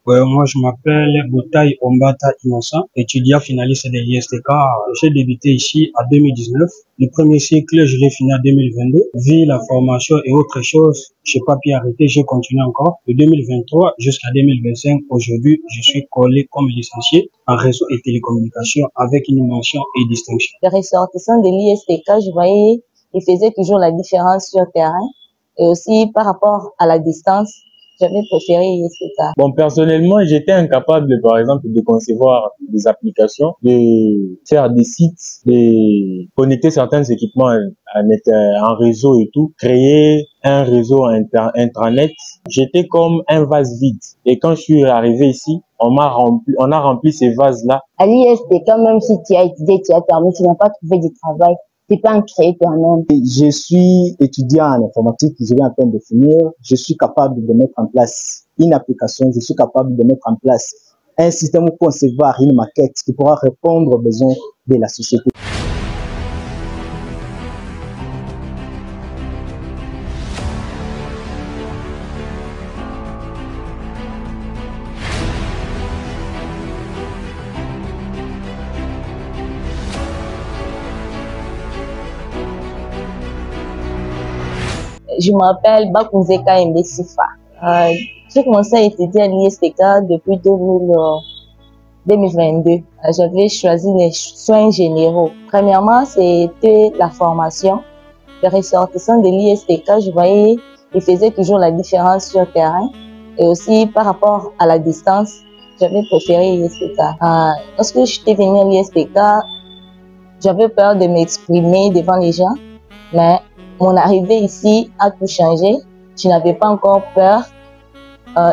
Ouais, moi, je m'appelle Boutaï Ombata Innocent, étudiant finaliste de l'ISTK. J'ai débuté ici en 2019. Le premier cycle, je l'ai fini en 2022. Vu la formation et autres choses, je n'ai pas pu arrêter, j'ai continué encore. De 2023 jusqu'à 2025, aujourd'hui, je suis collé comme licencié en réseau et télécommunications avec une mention et distinction. Les ressortissants de l'ISTK, je voyais, ils faisaient toujours la différence sur le terrain et aussi par rapport à la distance. J'avais préféré l'ISTK. Bon, personnellement, j'étais incapable, par exemple, de concevoir des applications, de faire des sites, de connecter certains équipements en réseau et tout, créer un réseau intranet. J'étais comme un vase vide. Et quand je suis arrivé ici, on a rempli ces vases-là. À l'ISTK, même si tu as étudié, tu as terminé, tu n'as pas trouvé du travail. Tu peux en créer toi-même. Je suis étudiant en informatique, je viens à peine de finir. Je suis capable de mettre en place une application, je suis capable de mettre en place un système ou concevoir une maquette qui pourra répondre aux besoins de la société. Je m'appelle Bakouzeka Mbesifa. J'ai commencé à étudier à l'ISTK depuis 2022. J'avais choisi les soins généraux. Premièrement, c'était la formation. Les ressortissants de l'ISTK, je voyais, ils faisaient toujours la différence sur le terrain et aussi par rapport à la distance. J'avais préféré l'ISTK. Lorsque j'étais venue à l'ISTK, j'avais peur de m'exprimer devant les gens, mais mon arrivée ici a tout changé. Je n'avais pas encore peur.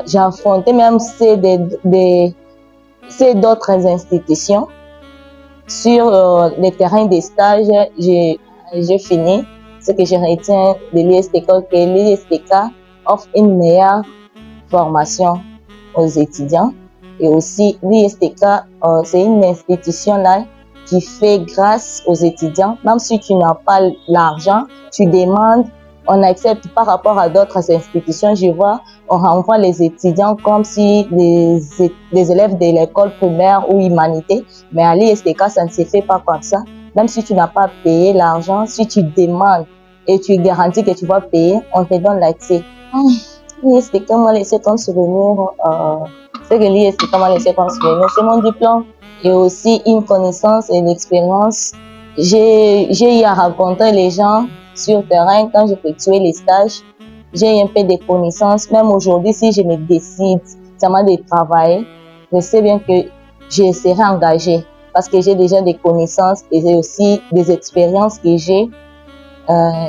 J'ai affronté même ceux d'autres institutions. Sur les terrains des stages, j'ai fini. Ce que je retiens de l'ISTK, que l'ISTK offre une meilleure formation aux étudiants. Et aussi, l'ISTK, c'est une institution là qui fait grâce aux étudiants. Même si tu n'as pas l'argent, tu demandes, on accepte par rapport à d'autres institutions. Je vois, on renvoie les étudiants comme si les élèves de l'école primaire ou humanité. Mais à l'ISTK, ça ne se fait pas comme ça. Même si tu n'as pas payé l'argent, si tu demandes et tu garantis que tu vas payer, on te donne l'accès. L'ISTK m'a laissé comme souvenir, c'est que l'ISTK m'a laissé comme souvenir, c'est mon diplôme. Et aussi une connaissance et une expérience. J'ai eu à rencontrer les gens sur le terrain quand j'effectuais les stages. J'ai eu un peu de connaissances. Même aujourd'hui, si je me décide seulement de travailler, je sais bien que je serai engagée parce que j'ai déjà des connaissances et aussi des expériences que j'ai.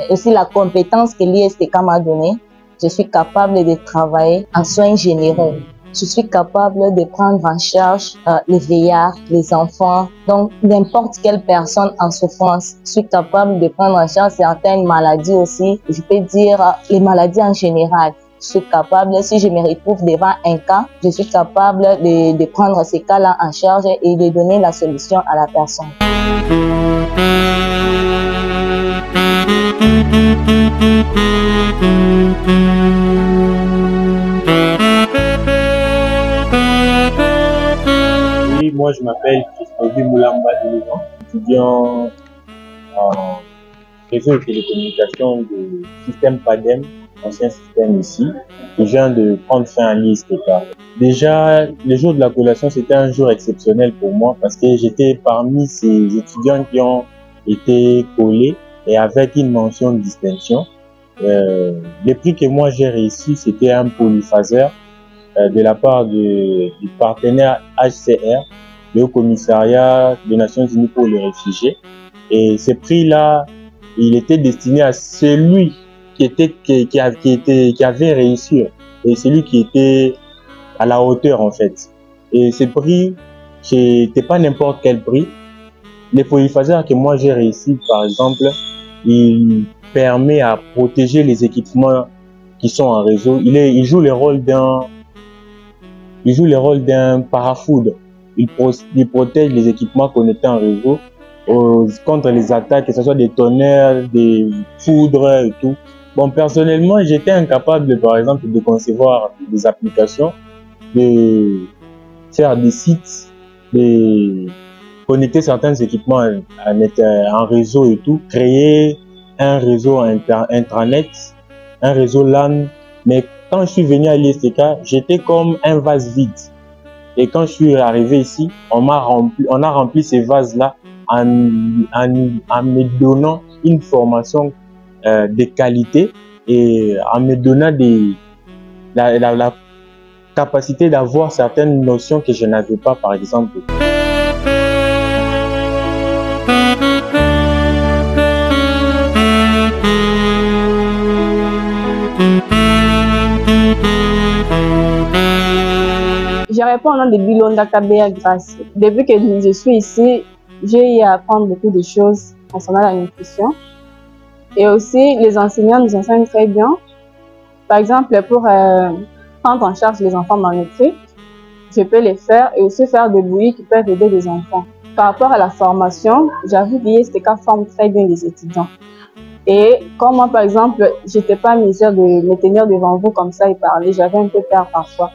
Aussi la compétence que l'ISTK m'a donnée. Je suis capable de travailler en soins généraux. Je suis capable de prendre en charge les vieillards, les enfants, donc n'importe quelle personne en souffrance. Je suis capable de prendre en charge certaines maladies aussi. Je peux dire les maladies en général. Je suis capable, si je me retrouve devant un cas, je suis capable de prendre ces cas-là en charge et de donner la solution à la personne. Moi, je m'appelle Christophe Moulamba Elevan, étudiant en réseau et télécommunications de système PADEM, ancien système ici, et je viens de prendre fin à l'ISTK. Déjà, le jour de la collation, c'était un jour exceptionnel pour moi parce que j'étais parmi ces étudiants qui ont été collés et avec une mention de distinction. Le prix que moi j'ai réussi, c'était un polyphaseur de la part du partenaire HCR, le Haut Commissariat des Nations Unies pour les réfugiés. Et ce prix-là, il était destiné à celui qui avait réussi et celui qui était à la hauteur en fait. Et ce prix, c'était pas n'importe quel prix. Les polyphaseurs que moi j'ai réussi, par exemple, il permet à protéger les équipements qui sont en réseau. Il joue le rôle d'un parafoudre. Il protège les équipements connectés en réseau contre les attaques, que ce soit des tonnerres, des foudres et tout. Bon, personnellement, j'étais incapable, par exemple, de concevoir des applications, de faire des sites, de connecter certains équipements en réseau et tout, créer un réseau intranet, un réseau LAN. Mais quand je suis venu à l'ISTK, j'étais comme un vase vide. Et quand je suis arrivé ici, on a rempli ces vases-là en me donnant une formation de qualité et en me donnant la capacité d'avoir certaines notions que je n'avais pas, par exemple. Je réponds au nom de Bilonda Kabea Grace. Depuis que je suis ici, j'ai eu à apprendre beaucoup de choses concernant la nutrition. Et aussi, les enseignants nous enseignent très bien. Par exemple, pour prendre en charge les enfants malnutris, je peux les faire et aussi faire des bouillies qui peuvent aider les enfants. Par rapport à la formation, j'avoue que l'ISTK forme très bien les étudiants. Et comme moi, par exemple, je n'étais pas misère de me tenir devant vous comme ça et parler, j'avais un peu peur parfois.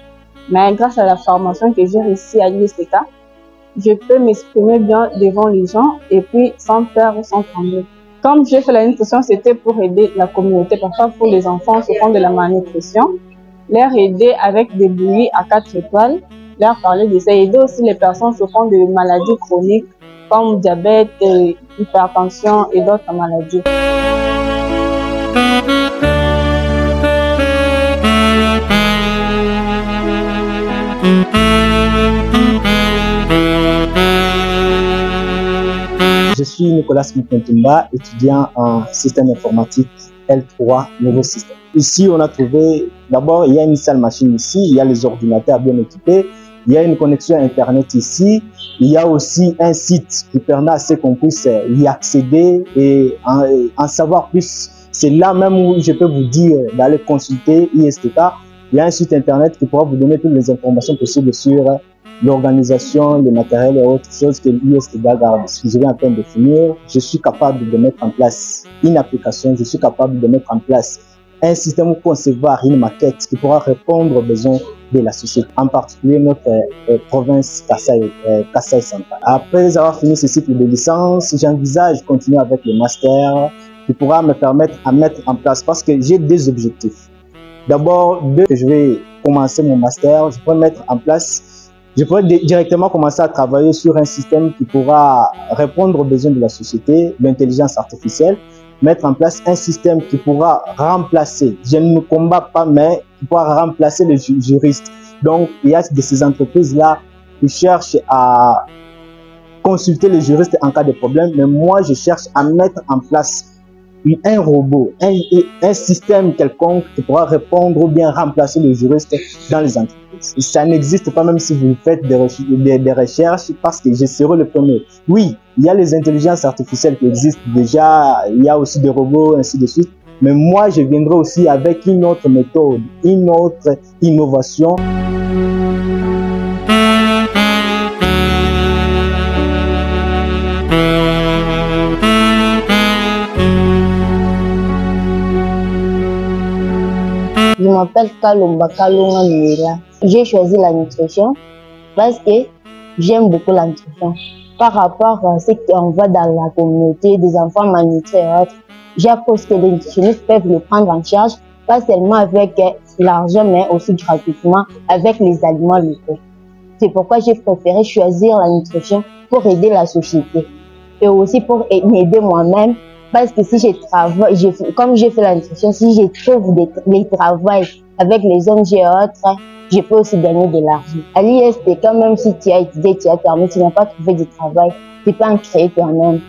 Mais grâce à la formation que j'ai réussi à l'ISTK, je peux m'exprimer bien devant les gens et puis sans peur ou sans trembler. Comme j'ai fait la nutrition, c'était pour aider la communauté. Parfois, pour les enfants souffrant de la malnutrition, leur aider avec des bouillies à 4 étoiles, leur parler de ça, aider aussi les personnes souffrant de maladies chroniques comme diabète, hypertension et d'autres maladies. Je suis Nicolas Moukontumba, étudiant en système informatique L3, nouveau système. Ici, on a trouvé, d'abord, il y a une salle machine ici, il y a les ordinateurs bien équipés, il y a une connexion Internet ici, il y a aussi un site qui permet à ce qu'on puisse y accéder et en savoir plus. C'est là même où je peux vous dire d'aller consulter ISTK. Il y a un site Internet qui pourra vous donner toutes les informations possibles sur l'organisation, le matériel et autres choses que l'ISTK garde. Je viens à peine de finir. Je suis capable de mettre en place une application, je suis capable de mettre en place un système où concevoir une maquette qui pourra répondre aux besoins de la société, en particulier notre province Kasaï Central. Après avoir fini ce cycle de licence, j'envisage de continuer avec le master qui pourra me permettre à mettre en place, parce que j'ai deux objectifs. D'abord, dès que je vais commencer mon master, je pourrais mettre en place, je pourrais directement commencer à travailler sur un système qui pourra répondre aux besoins de la société, l'intelligence artificielle, mettre en place un système qui pourra remplacer, je ne combats pas, mais qui pourra remplacer les juristes. Donc, il y a de ces entreprises-là qui cherchent à consulter les juristes en cas de problème, mais moi, je cherche à mettre en place un robot, un système quelconque qui pourra répondre ou bien remplacer les juristes dans les entreprises. Ça n'existe pas, même si vous faites des recherches, parce que je serai le premier. Oui, il y a les intelligences artificielles qui existent déjà, il y a aussi des robots, ainsi de suite. Mais moi, je viendrai aussi avec une autre méthode, une autre innovation. Je m'appelle Kalomba Kalonga Nuela. J'ai choisi la nutrition parce que j'aime beaucoup la nutrition. Par rapport à ce qu'on voit dans la communauté, des enfants malnutris et autres, j'ai appris que les nutritionnistes peuvent le prendre en charge, pas seulement avec l'argent, mais aussi gratuitement avec les aliments locaux. C'est pourquoi j'ai préféré choisir la nutrition pour aider la société et aussi pour m'aider moi-même. Parce que si je travaille, comme j'ai fait la nutrition, si je trouve des travails avec les ONG et autres, je peux aussi gagner de l'argent. À l'ISTK, même si tu as étudié, tu as terminé, tu n'as pas trouvé de travail, tu peux en créer toi-même.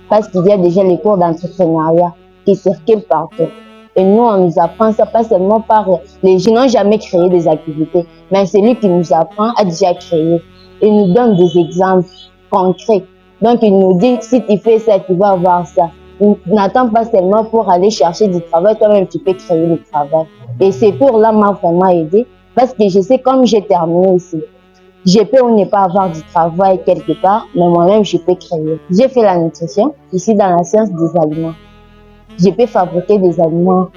Parce qu'il y a déjà les cours d'entrepreneuriat qui circulent partout. Et nous, on nous apprend ça pas seulement par les gens qui n'ont jamais créé des activités, mais celui qui nous apprend a déjà créé. Il nous donne des exemples concrets. Donc, il nous dit, si tu fais ça, tu vas avoir ça. N'attends pas seulement pour aller chercher du travail, toi-même tu peux créer du travail. Et ces cours-là m'ont vraiment aidé parce que je sais, comme j'ai terminé ici, je peux ou ne pas avoir du travail quelque part, mais moi-même je peux créer. J'ai fait la nutrition ici dans la science des aliments. Je peux fabriquer des aliments.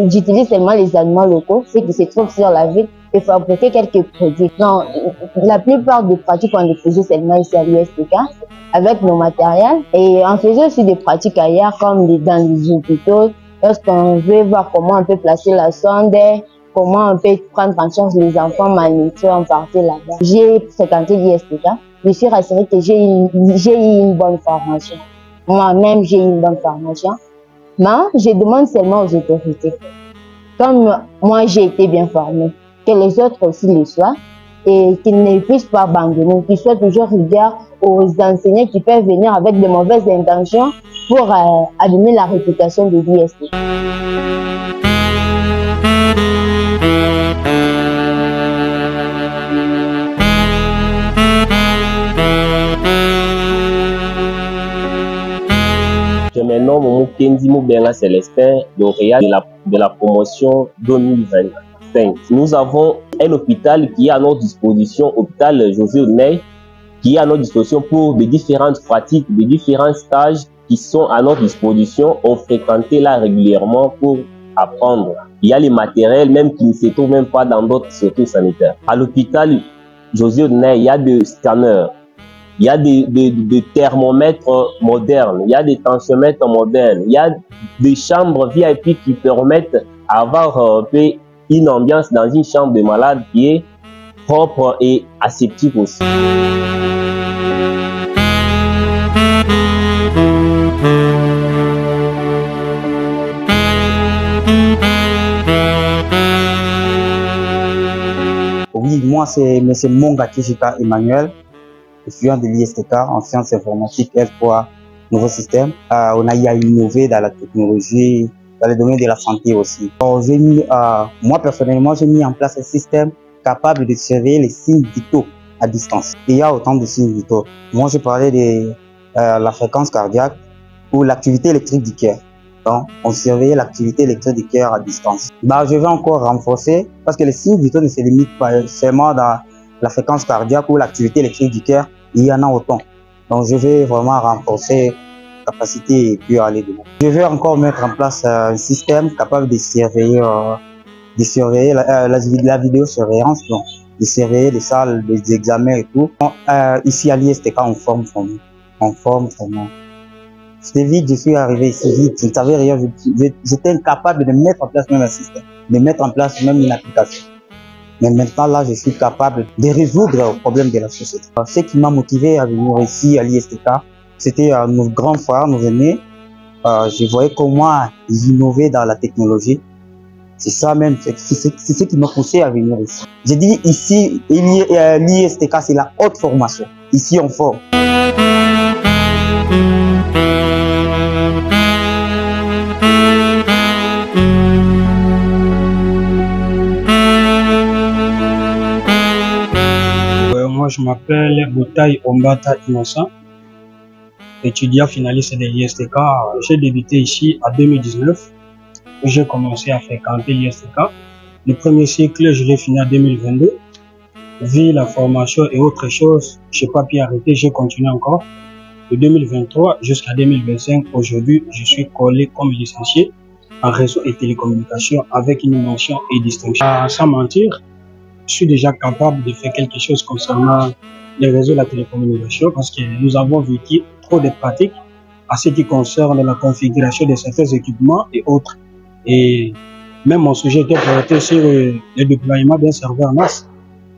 J'utilise seulement les aliments locaux, ceux qui se trouvent sur la ville, et fabriquer quelques produits. Non, la plupart des pratiques, on les faisait seulement ici à l'USTK avec nos matériels. Et on faisait aussi des pratiques ailleurs, comme dans les hôpitaux, lorsqu'on veut voir comment on peut placer la sonde, comment on peut prendre en charge les enfants malnutris, on partait là-bas. J'ai fréquenté l'USTK. Je suis rassurée que j'ai eu une bonne formation. Moi-même, j'ai eu une bonne formation. Mais je demande seulement aux autorités, comme moi j'ai été bien formée, que les autres aussi le soient et qu'ils ne puissent pas abandonner, qu'ils soient toujours rigoureux aux enseignants qui peuvent venir avec de mauvaises intentions pour abîmer la réputation de l'USTK. Je me nomme Mukendi Mubenga Célestin, lauréat de la promotion 2025. Nous avons un hôpital qui est à notre disposition, hôpital José Ouney, qui est à notre disposition pour des différentes pratiques, des différents stages qui sont à notre disposition. On fréquentait là régulièrement pour apprendre. Il y a les matériels même qui ne se trouvent même pas dans d'autres structures sanitaires. À l'hôpital José Ouney, il y a des scanners. Il y a des thermomètres modernes, il y a des tensiomètres modernes, il y a des chambres VIP qui permettent d'avoir une ambiance dans une chambre de malade qui est propre et aseptique aussi. Oui, moi c'est M. Monga Kishika Emmanuel, étudiant de l'ISTK en sciences informatiques S3 nouveau système. On a innové dans la technologie, dans le domaine de la santé aussi. Moi personnellement, j'ai mis en place un système capable de surveiller les signes vitaux à distance. Il y a autant de signes vitaux. Moi, je parlais de la fréquence cardiaque ou l'activité électrique du cœur. Donc, on surveillait l'activité électrique du cœur à distance. Je vais encore renforcer parce que les signes vitaux ne se limitent pas seulement dans la fréquence cardiaque ou l'activité électrique du cœur, il y en a autant. Donc, je vais vraiment renforcer la capacité et puis aller de loin. Je vais encore mettre en place un système capable de surveiller, la vidéosurveillance, donc de surveiller les salles, les examens et tout. Ici à l'ISTK, on forme vraiment. C'était vite, je suis arrivé ici vite, je ne savais rien, j'étais incapable de mettre en place même un système, de mettre en place même une application. Mais maintenant, là, je suis capable de résoudre le problème de la société. Ce qui m'a motivé à venir ici à l'ISTK, c'était nos grands frères, nos aînés. Je voyais comment ils innovaient dans la technologie. C'est ça même, c'est ce qui m'a poussé à venir ici. J'ai dit ici, l'ISTK, c'est la haute formation. Ici, on forme. Moi, je m'appelle Boutaï Ombata Innocent, étudiant finaliste de l'ISTK. J'ai débuté ici en 2019. J'ai commencé à fréquenter l'ISTK. Le premier cycle, je l'ai fini en 2022. Vu la formation et autres choses, je n'ai pas pu arrêter, j'ai continué encore. De 2023 jusqu'à 2025, aujourd'hui, je suis collé comme licencié en réseau et télécommunications avec une mention et distinction. Sans mentir, je suis déjà capable de faire quelque chose concernant les réseaux de la télécommunication parce que nous avons vécu trop de pratiques à ce qui concerne la configuration de certains équipements et autres. Et même mon sujet était porté sur le déploiement d'un serveur NAS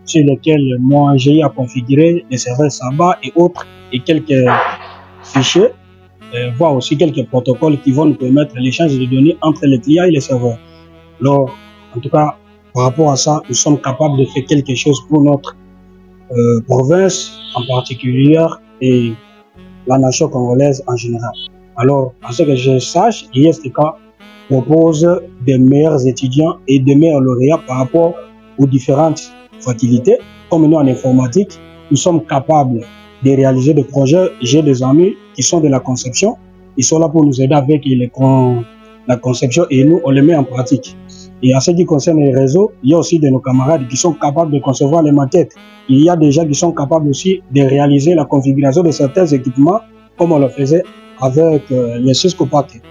sur lequel moi j'ai eu à configurer les serveurs Samba et autres et quelques fichiers, voire aussi quelques protocoles qui vont nous permettre l'échange de données entre les clients et les serveurs. Alors, en tout cas, par rapport à ça, nous sommes capables de faire quelque chose pour notre province en particulier et la nation congolaise en général. Alors, à ce que je sache, l'ISTK propose des meilleurs étudiants et des meilleurs lauréats par rapport aux différentes facultés. Comme nous en informatique, nous sommes capables de réaliser des projets. J'ai des amis qui sont de la conception. Ils sont là pour nous aider avec la conception et nous, on les met en pratique. Et en ce qui concerne les réseaux, il y a aussi de nos camarades qui sont capables de concevoir les maquettes. Il y a des gens qui sont capables aussi de réaliser la configuration de certains équipements comme on le faisait avec les Cisco paquets.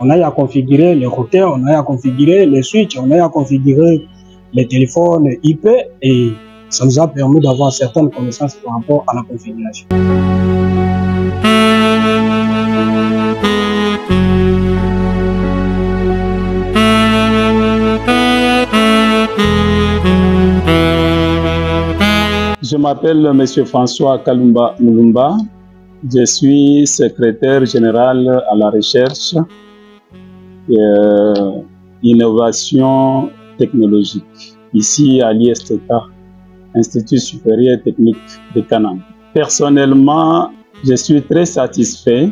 On a eu à configurer les routeurs, on a eu à configurer les switches, on a eu à configurer les téléphones IP et ça nous a permis d'avoir certaines connaissances par rapport à la configuration. Je m'appelle M. François Kalumba Mulumba. Je suis secrétaire général à la recherche et innovation technologique ici à l'ISTK, Institut supérieur technique de Canaan. Personnellement, je suis très satisfait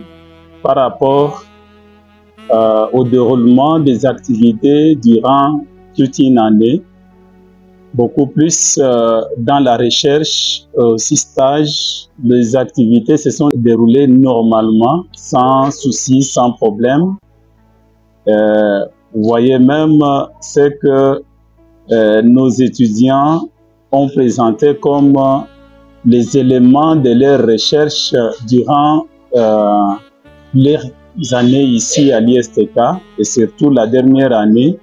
par rapport au déroulement des activités durant toute une année. Beaucoup plus dans la recherche, aussi stage, les activités se sont déroulées normalement, sans souci, sans problème. Vous voyez même ce que nos étudiants ont présenté comme les éléments de leur recherche durant leurs années ici à l'ISTK et surtout la dernière année,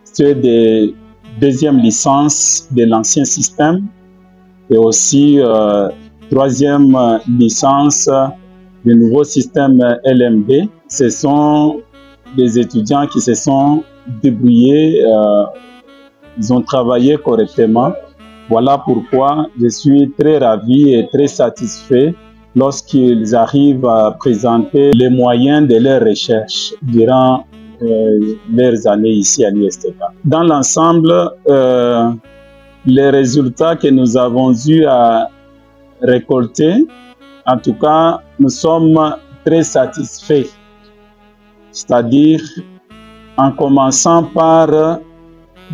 c'est des deuxième licence de l'ancien système et aussi troisième licence du nouveau système LMD. Ce sont des étudiants qui se sont débrouillés, ils ont travaillé correctement. Voilà pourquoi je suis très ravi et très satisfait lorsqu'ils arrivent à présenter les moyens de leur recherche durant leurs années ici à l'ISTK. Dans l'ensemble, les résultats que nous avons eu à récolter, en tout cas, nous sommes très satisfaits. C'est-à-dire, en commençant par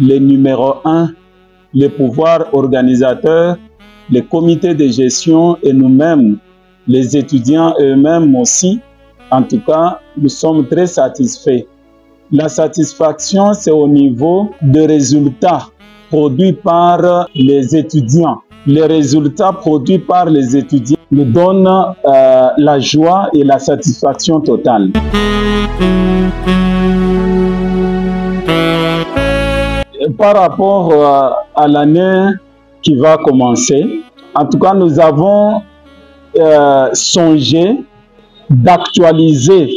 le numéro 1, les pouvoirs organisateurs, les comités de gestion et nous-mêmes, les étudiants eux-mêmes aussi, en tout cas, nous sommes très satisfaits. La satisfaction, c'est au niveau des résultats produits par les étudiants. Les résultats produits par les étudiants nous donnent la joie et la satisfaction totale. Par rapport à l'année qui va commencer, en tout cas, nous avons songé d'actualiser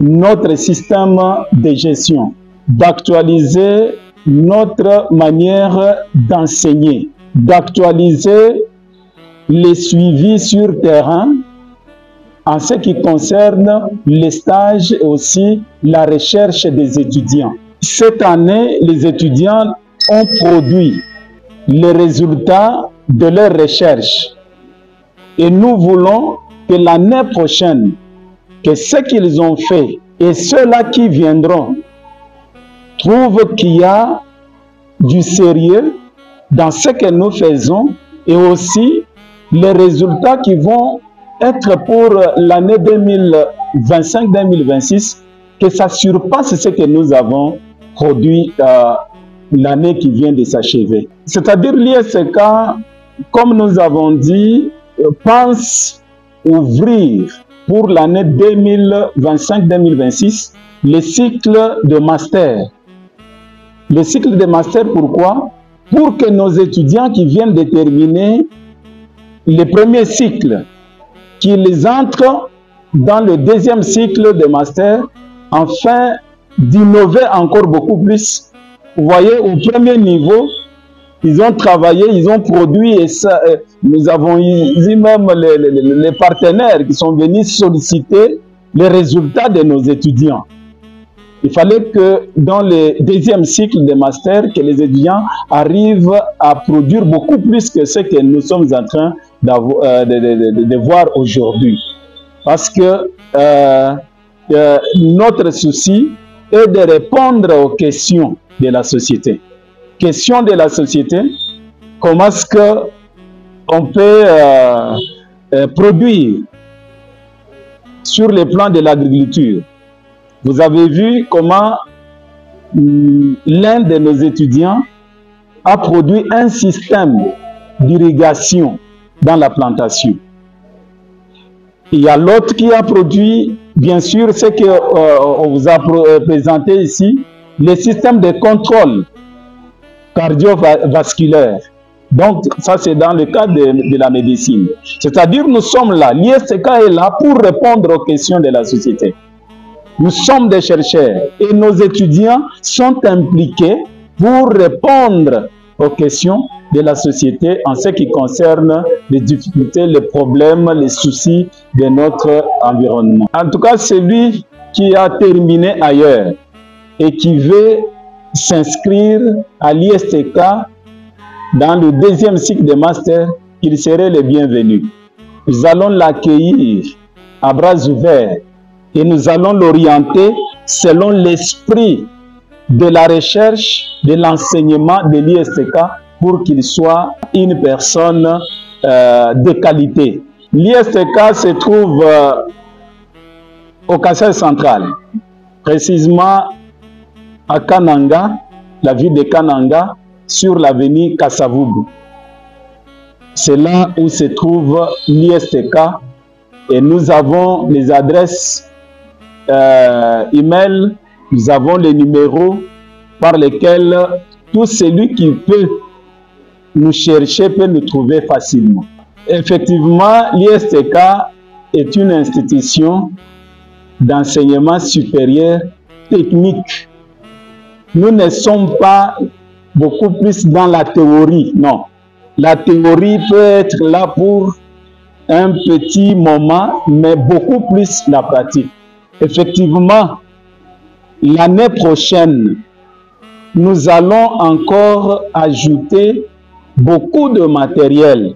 notre système de gestion, d'actualiser notre manière d'enseigner, d'actualiser les suivis sur terrain en ce qui concerne les stages et aussi la recherche des étudiants. Cette année, les étudiants ont produit les résultats de leur recherche et nous voulons que l'année prochaine, que ce qu'ils ont fait et ceux-là qui viendront trouvent qu'il y a du sérieux dans ce que nous faisons et aussi les résultats qui vont être pour l'année 2025-2026, que ça surpasse ce que nous avons produit l'année qui vient de s'achever. C'est-à-dire l'ISTK, comme nous avons dit, pense ouvrir pour l'année 2025-2026 le cycle de master. Le cycle de master, pourquoi? Pour que nos étudiants qui viennent de terminer le premier cycle, qu'ils entrent dans le deuxième cycle de master, afin d'innover encore beaucoup plus. Vous voyez, au premier niveau, ils ont travaillé, ils ont produit, et ça, nous avons eu même les partenaires qui sont venus solliciter les résultats de nos étudiants. Il fallait que dans le deuxième cycle de master, que les étudiants arrivent à produire beaucoup plus que ce que nous sommes en train de voir aujourd'hui. Parce que notre souci est de répondre aux questions de la société. Question de la société, comment est-ce qu'on peut produire sur le plan de l'agriculture. Vous avez vu comment l'un de nos étudiants a produit un système d'irrigation dans la plantation. Il y a l'autre qui a produit, bien sûr, ce qu'on vous a présenté ici, le système de contrôle cardiovasculaire. Donc, ça, c'est dans le cadre de la médecine. C'est-à-dire, nous sommes là. L'ISTK est là pour répondre aux questions de la société. Nous sommes des chercheurs et nos étudiants sont impliqués pour répondre aux questions de la société en ce qui concerne les difficultés, les problèmes, les soucis de notre environnement. En tout cas, celui qui a terminé ailleurs et qui veut s'inscrire à l'ISTK dans le deuxième cycle de master, il serait le bienvenu. Nous allons l'accueillir à bras ouverts et nous allons l'orienter selon l'esprit de la recherche, de l'enseignement de l'ISTK pour qu'il soit une personne de qualité. L'ISTK se trouve au Kassai central, précisément à Kananga, la ville de Kananga, sur l'avenue Kasavubu. C'est là où se trouve l'ISTK et nous avons les adresses email, nous avons les numéros par lesquels tout celui qui peut nous chercher peut nous trouver facilement. Effectivement, l'ISTK est une institution d'enseignement supérieur technique. Nous ne sommes pas beaucoup plus dans la théorie, non. La théorie peut être là pour un petit moment, mais beaucoup plus la pratique. Effectivement, l'année prochaine, nous allons encore ajouter beaucoup de matériel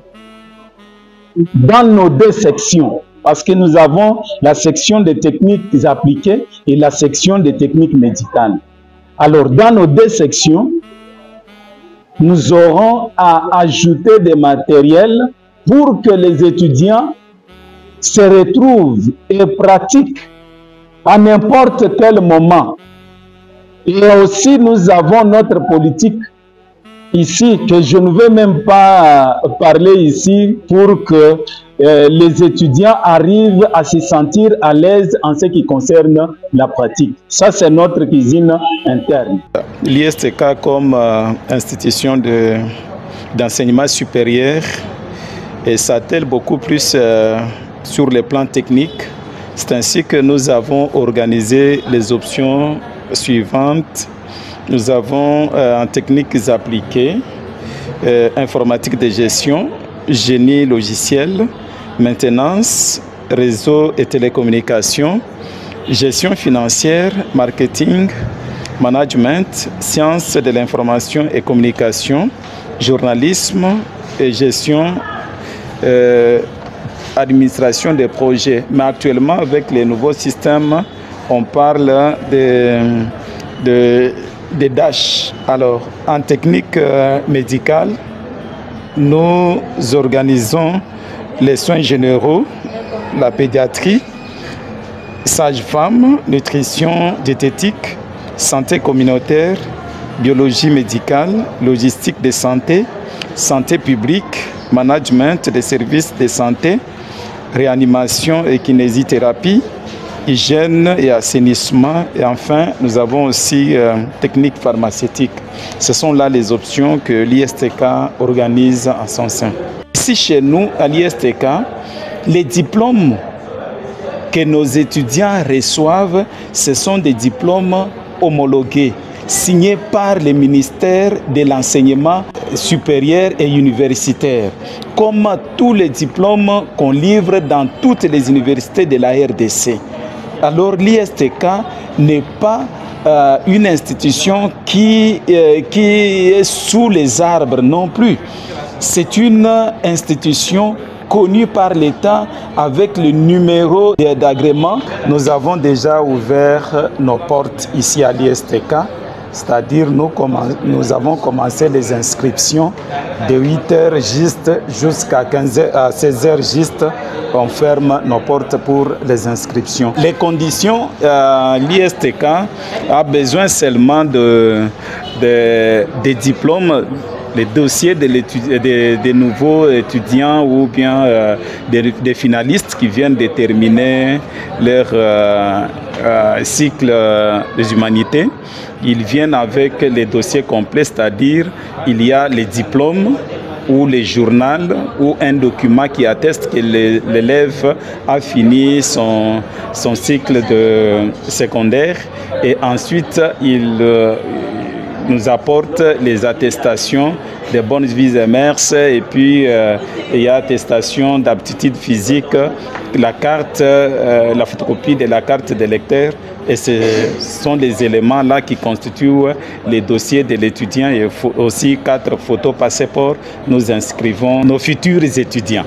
dans nos deux sections, parce que nous avons la section des techniques appliquées et la section des techniques médicales. Alors, dans nos deux sections, nous aurons à ajouter des matériels pour que les étudiants se retrouvent et pratiquent à n'importe quel moment. Et aussi, nous avons notre politique ici, que je ne vais même pas parler ici, pour que les étudiants arrivent à se sentir à l'aise en ce qui concerne la pratique. Ça, c'est notre cuisine interne. L'ISTK comme institution d'enseignement supérieur s'attelle beaucoup plus sur le plan technique. C'est ainsi que nous avons organisé les options suivantes. Nous avons en techniques appliquées, informatique de gestion, génie logiciel, maintenance, réseau et télécommunications, gestion financière, marketing, management, sciences de l'information et communication, journalisme et gestion, administration des projets. Mais actuellement, avec les nouveaux systèmes, on parle de DASH. Alors, en technique médicale, nous organisons les soins généraux, la pédiatrie, sage-femme, nutrition diététique, santé communautaire, biologie médicale, logistique de santé, santé publique, management des services de santé, réanimation et kinésithérapie, hygiène et assainissement. Et enfin, nous avons aussi technique pharmaceutique. Ce sont là les options que l'ISTK organise en son sein. Ici, chez nous, à l'ISTK, les diplômes que nos étudiants reçoivent, ce sont des diplômes homologués, signés par le ministère de l'enseignement supérieur et universitaire, comme tous les diplômes qu'on livre dans toutes les universités de la RDC. Alors l'ISTK n'est pas une institution qui est sous les arbres non plus. C'est une institution connue par l'État avec le numéro d'agrément. Nous avons déjà ouvert nos portes ici à l'ISTK, c'est-à-dire nous avons commencé les inscriptions de 8h juste jusqu'à 16h juste. On ferme nos portes pour les inscriptions. Les conditions, l'ISTK a besoin seulement de diplômes, les dossiers des nouveaux étudiants ou bien des finalistes qui viennent de terminer cycle des humanités. Ils viennent avec les dossiers complets, c'est-à-dire il y a les diplômes ou les journaux ou un document qui atteste que l'élève a fini son cycle de secondaire, et ensuite il nous apporte les attestations des bonnes vies et mœurs, et puis il y a attestation d'aptitude physique, la carte, la photocopie de la carte de lecteur, et ce sont les éléments là qui constituent les dossiers de l'étudiant. Il faut aussi 4 photos passeport. Nous inscrivons nos futurs étudiants.